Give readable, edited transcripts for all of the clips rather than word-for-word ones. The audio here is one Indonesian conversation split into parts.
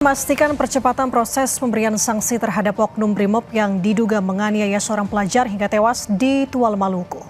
Memastikan percepatan proses pemberian sanksi terhadap oknum Brimob yang diduga menganiaya seorang pelajar hingga tewas di Tual, Maluku.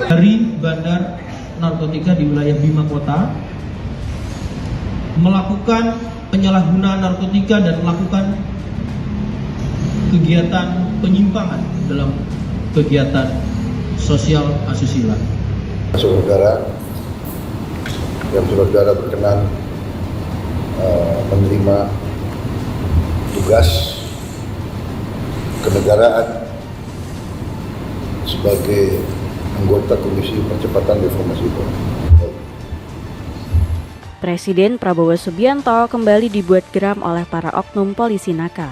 Dari bandar narkotika di wilayah Bima Kota melakukan penyalahgunaan narkotika dan melakukan kegiatan penyimpangan dalam kegiatan sosial asusila. Saudara yang saudara berkenan menerima tugas kenegaraan sebagai anggota Komisi Percepatan Reformasi Polri. Presiden Prabowo Subianto kembali dibuat geram oleh para oknum polisi nakal.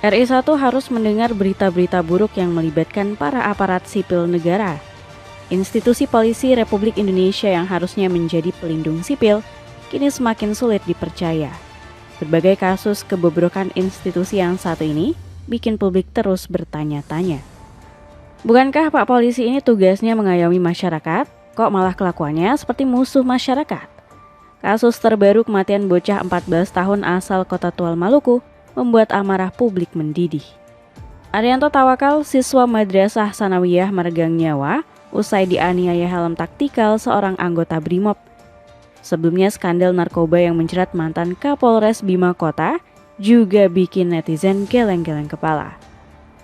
RI 1 harus mendengar berita-berita buruk yang melibatkan para aparat sipil negara. Institusi polisi Republik Indonesia yang harusnya menjadi pelindung sipil, kini semakin sulit dipercaya. Berbagai kasus kebobrokan institusi yang satu ini bikin publik terus bertanya-tanya. Bukankah Pak Polisi ini tugasnya mengayomi masyarakat, kok malah kelakuannya seperti musuh masyarakat? Kasus terbaru kematian bocah 14 tahun asal Kota Tual, Maluku membuat amarah publik mendidih. Arianto Tawakal, siswa Madrasah Sanawiyah meregang nyawa usai dianiaya helm taktikal seorang anggota Brimob. Sebelumnya skandal narkoba yang menjerat mantan Kapolres Bima Kota juga bikin netizen geleng-geleng kepala.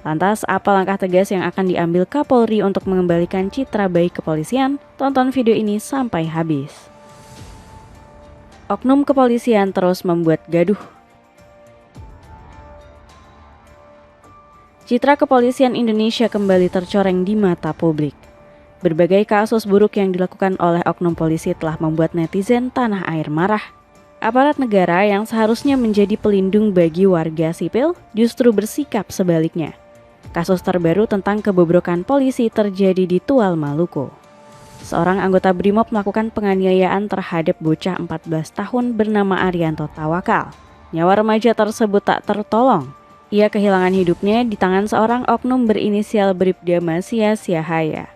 Lantas apa langkah tegas yang akan diambil Kapolri untuk mengembalikan citra baik kepolisian? Tonton video ini sampai habis. Oknum kepolisian terus membuat gaduh. Citra kepolisian Indonesia kembali tercoreng di mata publik. Berbagai kasus buruk yang dilakukan oleh oknum polisi telah membuat netizen tanah air marah. Aparat negara yang seharusnya menjadi pelindung bagi warga sipil justru bersikap sebaliknya. Kasus terbaru tentang kebobrokan polisi terjadi di Tual, Maluku. Seorang anggota Brimob melakukan penganiayaan terhadap bocah 14 tahun bernama Arianto Tawakal. Nyawa remaja tersebut tak tertolong. Ia kehilangan hidupnya di tangan seorang oknum berinisial Bribda Masya Siahaya.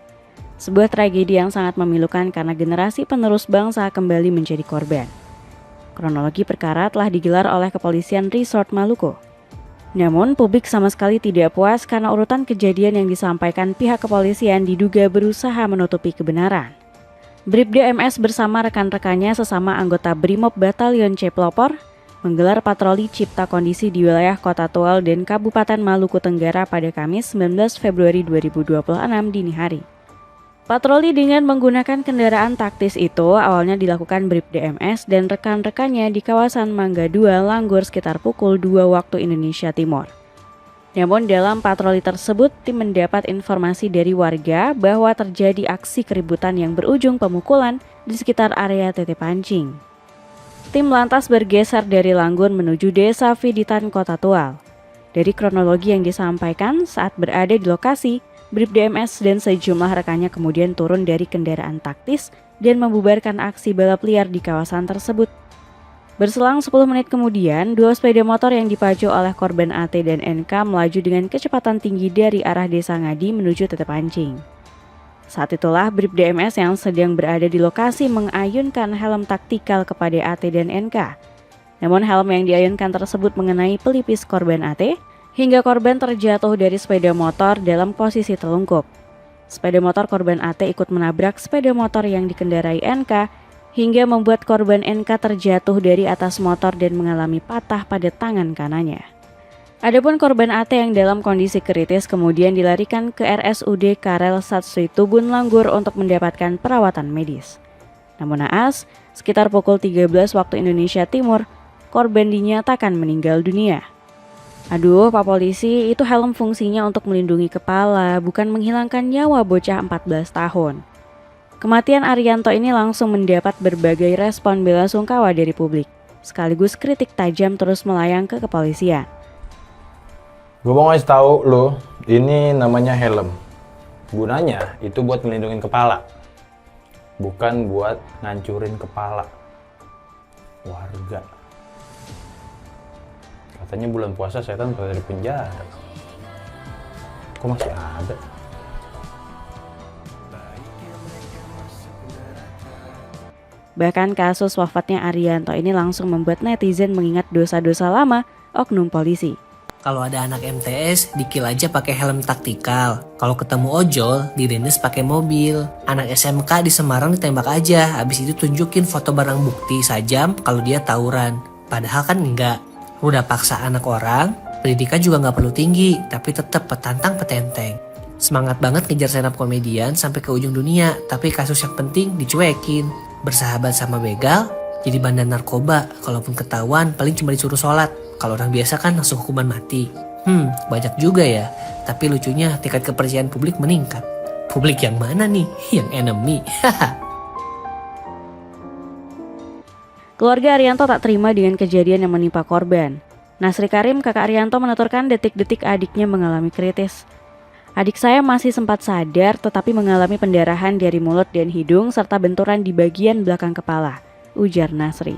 Sebuah tragedi yang sangat memilukan karena generasi penerus bangsa kembali menjadi korban. Kronologi perkara telah digelar oleh Kepolisian Resort Maluku. Namun, publik sama sekali tidak puas karena urutan kejadian yang disampaikan pihak kepolisian diduga berusaha menutupi kebenaran. Bribda MS bersama rekan-rekannya sesama anggota Brimob Batalion C Pelopor menggelar patroli cipta kondisi di wilayah Kota Tual dan Kabupaten Maluku Tenggara pada Kamis 19 Februari 2026 dini hari. Patroli dengan menggunakan kendaraan taktis itu awalnya dilakukan Bribda MS dan rekan-rekannya di kawasan Mangga 2, Langgur sekitar pukul 2 waktu Indonesia Timur. Namun dalam patroli tersebut, tim mendapat informasi dari warga bahwa terjadi aksi keributan yang berujung pemukulan di sekitar area Tete Pancing. Tim lantas bergeser dari Langgur menuju Desa Viditan, Kota Tual. Dari kronologi yang disampaikan saat berada di lokasi, Bribda MS dan sejumlah rekannya kemudian turun dari kendaraan taktis dan membubarkan aksi balap liar di kawasan tersebut. Berselang 10 menit kemudian, dua sepeda motor yang dipacu oleh korban AT dan NK melaju dengan kecepatan tinggi dari arah Desa Ngadi menuju Tete Pancing. Saat itulah Bribda MS yang sedang berada di lokasi mengayunkan helm taktikal kepada AT dan NK. Namun helm yang diayunkan tersebut mengenai pelipis korban AT, hingga korban terjatuh dari sepeda motor dalam posisi telungkup. Sepeda motor korban AT ikut menabrak sepeda motor yang dikendarai NK hingga membuat korban NK terjatuh dari atas motor dan mengalami patah pada tangan kanannya. Adapun korban AT yang dalam kondisi kritis kemudian dilarikan ke RSUD Karel Satsui Tubun Langgur untuk mendapatkan perawatan medis. Namun naas, sekitar pukul 13 waktu Indonesia Timur, korban dinyatakan meninggal dunia. Aduh, Pak Polisi, itu helm fungsinya untuk melindungi kepala, bukan menghilangkan nyawa bocah 14 tahun. Kematian Arianto ini langsung mendapat berbagai respon bela sungkawa dari publik, sekaligus kritik tajam terus melayang ke kepolisian. Gue mau ngasih tahu lo, ini namanya helm. Gunanya itu buat melindungi kepala, bukan buat ngancurin kepala warga. Katanya bulan puasa setan keluar dari penjara. Kok masih ada? Bahkan kasus wafatnya Arianto ini langsung membuat netizen mengingat dosa-dosa lama oknum polisi. Kalau ada anak MTS, dikil aja pakai helm taktikal. Kalau ketemu ojol, dirindes pakai mobil. Anak SMK di Semarang ditembak aja, habis itu tunjukin foto barang bukti sajam kalau dia tawuran. Padahal kan enggak. Udah paksa anak orang, pendidikan juga nggak perlu tinggi, tapi tetap petantang petenteng. Semangat banget ngejar stand up komedian sampai ke ujung dunia, tapi kasus yang penting dicuekin. Bersahabat sama begal, jadi bandar narkoba. Kalaupun ketahuan, paling cuma disuruh sholat. Kalau orang biasa kan langsung hukuman mati. Banyak juga ya. Tapi lucunya tingkat kepercayaan publik meningkat. Publik yang mana nih? Yang enemy. Keluarga Arianto tak terima dengan kejadian yang menimpa korban. Nasri Karim, kakak Arianto, menuturkan detik-detik adiknya mengalami kritis. Adik saya masih sempat sadar tetapi mengalami pendarahan dari mulut dan hidung serta benturan di bagian belakang kepala, ujar Nasri.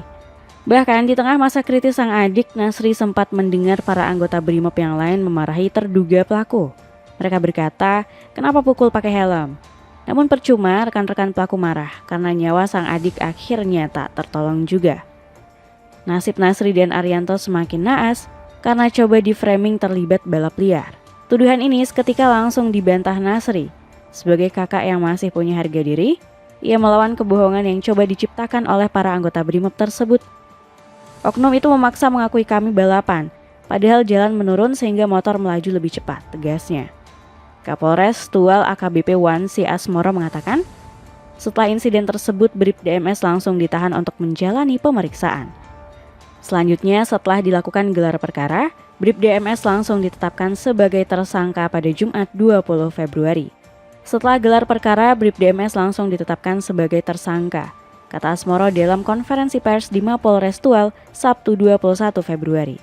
Bahkan di tengah masa kritis sang adik, Nasri sempat mendengar para anggota BRIMOB yang lain memarahi terduga pelaku. Mereka berkata, kenapa pukul pakai helm? Namun percuma, rekan-rekan pelaku marah karena nyawa sang adik akhirnya tak tertolong juga. Nasib Nasri dan Arianto semakin naas karena coba di-framing terlibat balap liar. Tuduhan ini seketika langsung dibantah Nasri. Sebagai kakak yang masih punya harga diri, ia melawan kebohongan yang coba diciptakan oleh para anggota BRIMOB tersebut. Oknum itu memaksa mengakui kami balapan, padahal jalan menurun sehingga motor melaju lebih cepat, tegasnya. Kapolres Tual AKBP Wansi Asmoro mengatakan, setelah insiden tersebut Brib DMS langsung ditahan untuk menjalani pemeriksaan. Selanjutnya setelah dilakukan gelar perkara, Brib DMS langsung ditetapkan sebagai tersangka pada Jumat 20 Februari. Setelah gelar perkara, Brib DMS langsung ditetapkan sebagai tersangka, kata Asmoro dalam konferensi pers di Mapolres Tual Sabtu 21 Februari.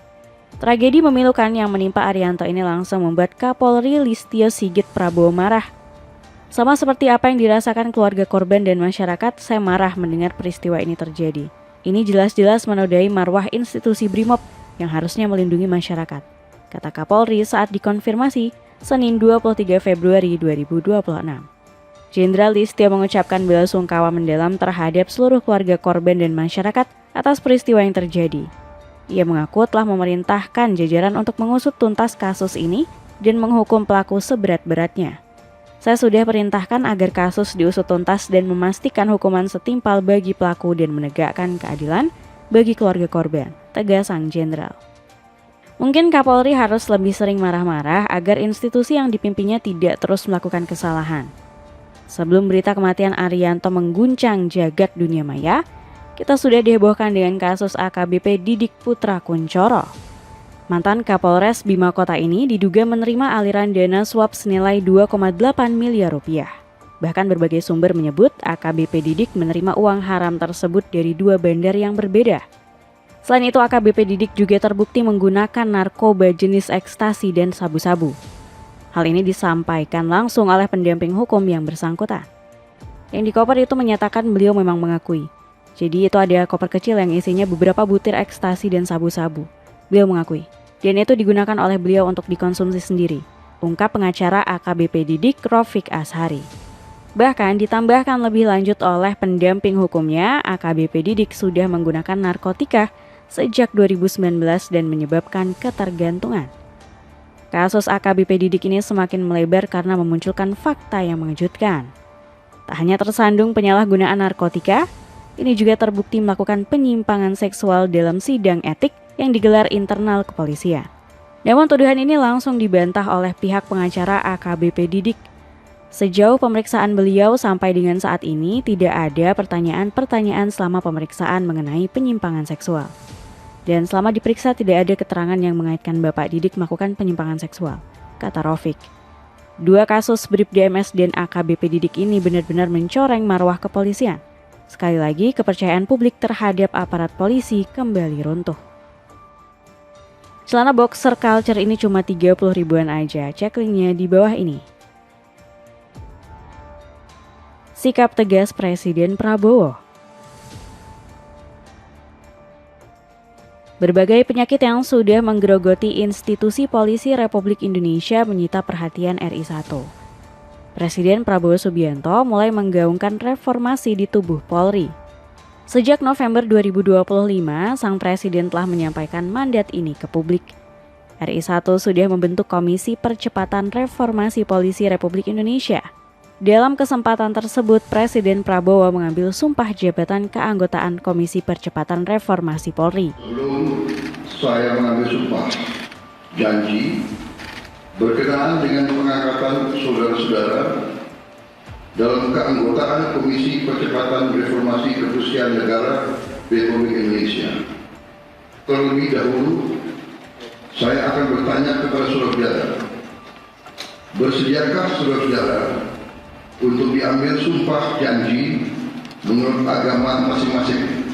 Tragedi memilukan yang menimpa Arianto ini langsung membuat Kapolri Listio Sigit Prabowo marah. Sama seperti apa yang dirasakan keluarga korban dan masyarakat, saya marah mendengar peristiwa ini terjadi. Ini jelas-jelas menodai marwah institusi BRIMOB yang harusnya melindungi masyarakat, kata Kapolri saat dikonfirmasi Senin 23 Februari 2026. Jenderal Listio mengucapkan belasungkawa mendalam terhadap seluruh keluarga korban dan masyarakat atas peristiwa yang terjadi. Ia mengaku telah memerintahkan jajaran untuk mengusut tuntas kasus ini dan menghukum pelaku seberat-beratnya. Saya sudah perintahkan agar kasus diusut tuntas dan memastikan hukuman setimpal bagi pelaku dan menegakkan keadilan bagi keluarga korban, tegas sang jenderal. Mungkin Kapolri harus lebih sering marah-marah agar institusi yang dipimpinnya tidak terus melakukan kesalahan. Sebelum berita kematian Arianto mengguncang jagat dunia maya, kita sudah dihebohkan dengan kasus AKBP Didik Putra Kuncoro. Mantan Kapolres Bima Kota ini diduga menerima aliran dana suap senilai 2,8 miliar rupiah. Bahkan berbagai sumber menyebut AKBP Didik menerima uang haram tersebut dari dua bandar yang berbeda. Selain itu, AKBP Didik juga terbukti menggunakan narkoba jenis ekstasi dan sabu-sabu. Hal ini disampaikan langsung oleh pendamping hukum yang bersangkutan. Yang di koper itu menyatakan beliau memang mengakui. Jadi itu ada koper kecil yang isinya beberapa butir ekstasi dan sabu-sabu. Beliau mengakui. Dan itu digunakan oleh beliau untuk dikonsumsi sendiri, ungkap pengacara AKBP Didik Rofik Ashari. Bahkan ditambahkan lebih lanjut oleh pendamping hukumnya, AKBP Didik sudah menggunakan narkotika sejak 2019 dan menyebabkan ketergantungan. Kasus AKBP Didik ini semakin melebar karena memunculkan fakta yang mengejutkan. Tak hanya tersandung penyalahgunaan narkotika, ini juga terbukti melakukan penyimpangan seksual dalam sidang etik yang digelar internal kepolisian. Namun tuduhan ini langsung dibantah oleh pihak pengacara AKBP Didik. Sejauh pemeriksaan beliau sampai dengan saat ini tidak ada pertanyaan-pertanyaan selama pemeriksaan mengenai penyimpangan seksual. Dan selama diperiksa tidak ada keterangan yang mengaitkan Bapak Didik melakukan penyimpangan seksual, kata Rofik. Dua kasus Brib DMS dan AKBP Didik ini benar-benar mencoreng marwah kepolisian. Sekali lagi, kepercayaan publik terhadap aparat polisi kembali runtuh. Celana boxer culture ini cuma 30 ribuan aja, cek linknya di bawah ini. Sikap tegas Presiden Prabowo. Berbagai penyakit yang sudah menggerogoti institusi polisi Republik Indonesia menyita perhatian RI 1. Presiden Prabowo Subianto mulai menggaungkan reformasi di tubuh Polri. Sejak November 2025, sang presiden telah menyampaikan mandat ini ke publik. RI 1 sudah membentuk Komisi Percepatan Reformasi Polisi Republik Indonesia. Dalam kesempatan tersebut, Presiden Prabowo mengambil sumpah jabatan keanggotaan Komisi Percepatan Reformasi Polri. Sebelum saya mengambil sumpah janji berkenaan dengan pengangkatan saudara-saudara dalam keanggotaan Komisi Percepatan Reformasi Kepolisian Negara Republik Indonesia. Terlebih dahulu, saya akan bertanya kepada saudara-saudara, bersediakah saudara-saudara untuk diambil sumpah janji menurut agama masing-masing?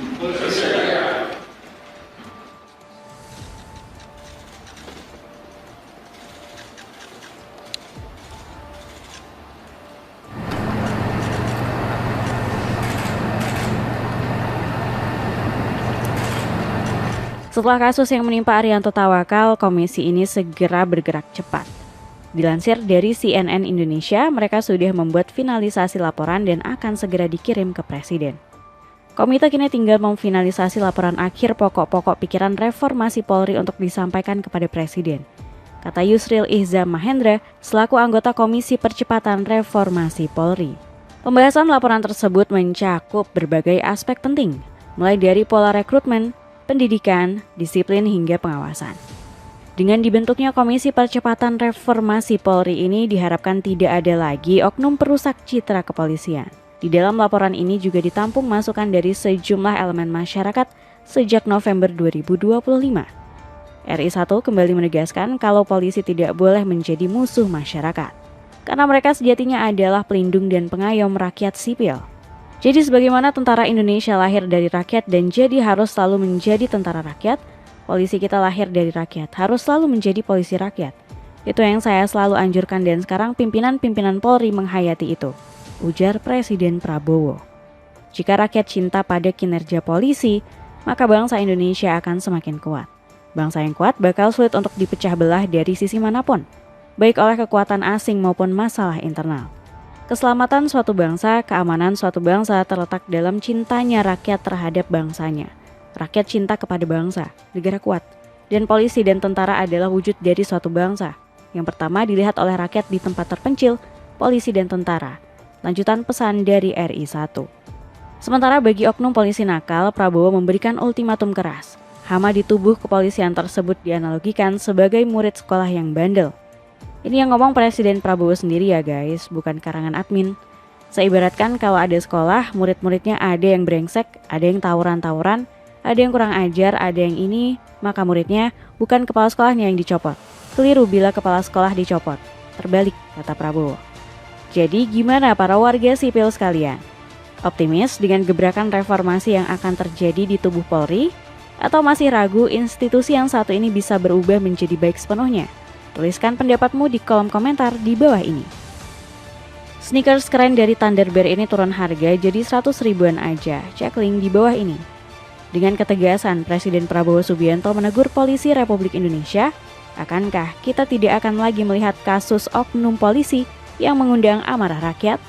Setelah kasus yang menimpa Arianto Tawakal, komisi ini segera bergerak cepat. Dilansir dari CNN Indonesia, mereka sudah membuat finalisasi laporan dan akan segera dikirim ke Presiden. Komite kini tinggal memfinalisasi laporan akhir pokok-pokok pikiran reformasi Polri untuk disampaikan kepada Presiden, kata Yusril Ihzam Mahendra selaku anggota Komisi Percepatan Reformasi Polri. Pembahasan laporan tersebut mencakup berbagai aspek penting, mulai dari pola rekrutmen, pendidikan, disiplin hingga pengawasan. Dengan dibentuknya Komisi Percepatan Reformasi Polri ini diharapkan tidak ada lagi oknum perusak citra kepolisian. Di dalam laporan ini juga ditampung masukan dari sejumlah elemen masyarakat sejak November 2025. RI 1 kembali menegaskan kalau polisi tidak boleh menjadi musuh masyarakat, karena mereka sejatinya adalah pelindung dan pengayom rakyat sipil. Jadi sebagaimana tentara Indonesia lahir dari rakyat dan jadi harus selalu menjadi tentara rakyat, polisi kita lahir dari rakyat, harus selalu menjadi polisi rakyat. Itu yang saya selalu anjurkan dan sekarang pimpinan-pimpinan Polri menghayati itu, ujar Presiden Prabowo. Jika rakyat cinta pada kinerja polisi, maka bangsa Indonesia akan semakin kuat. Bangsa yang kuat bakal sulit untuk dipecah belah dari sisi manapun, baik oleh kekuatan asing maupun masalah internal. Keselamatan suatu bangsa, keamanan suatu bangsa terletak dalam cintanya rakyat terhadap bangsanya. Rakyat cinta kepada bangsa, negara kuat, dan polisi dan tentara adalah wujud dari suatu bangsa. Yang pertama dilihat oleh rakyat di tempat terpencil, polisi dan tentara. Lanjutan pesan dari RI 1. Sementara bagi oknum polisi nakal, Prabowo memberikan ultimatum keras. Hama di tubuh kepolisian tersebut dianalogikan sebagai murid sekolah yang bandel. Ini yang ngomong Presiden Prabowo sendiri ya guys, bukan karangan admin. Saya ibaratkan kalau ada sekolah, murid-muridnya ada yang brengsek, ada yang tawuran-tawuran, ada yang kurang ajar, ada yang ini, maka muridnya bukan kepala sekolahnya yang dicopot. Keliru bila kepala sekolah dicopot. Terbalik, kata Prabowo. Jadi gimana para warga sipil sekalian? Optimis dengan gebrakan reformasi yang akan terjadi di tubuh Polri? Atau masih ragu institusi yang satu ini bisa berubah menjadi baik sepenuhnya? Tuliskan pendapatmu di kolom komentar di bawah ini. Sneakers keren dari Thunderbird ini turun harga jadi 100 ribuan aja. Cek link di bawah ini. Dengan ketegasan, Presiden Prabowo Subianto menegur polisi Republik Indonesia, akankah kita tidak akan lagi melihat kasus oknum polisi yang mengundang amarah rakyat?